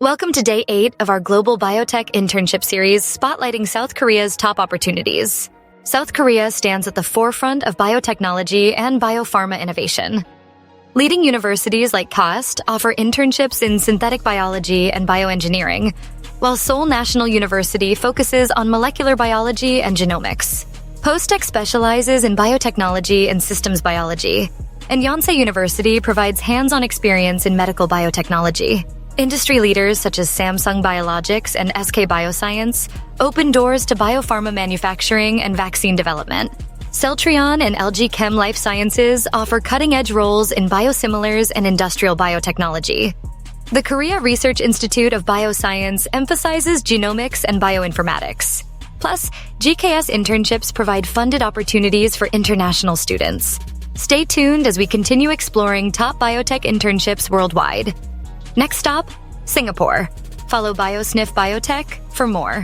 Welcome to Day 8 of our Global Biotech Internship Series spotlighting South Korea's top opportunities. South Korea stands at the forefront of biotechnology and biopharma innovation. Leading universities like KAIST offer internships in synthetic biology and bioengineering, while Seoul National University focuses on molecular biology and genomics. POSTECH specializes in biotechnology and systems biology, and Yonsei University provides hands-on experience in medical biotechnology. Industry leaders such as Samsung Biologics and SK Bioscience open doors to biopharma manufacturing and vaccine development. Celltrion and LG Chem Life Sciences offer cutting-edge roles in biosimilars and industrial biotechnology. The Korea Research Institute of Bioscience emphasizes genomics and bioinformatics. Plus, GKS internships provide funded opportunities for international students. Stay tuned as we continue exploring top biotech internships worldwide. Next stop, Singapore. Follow Biosniff Biotech for more.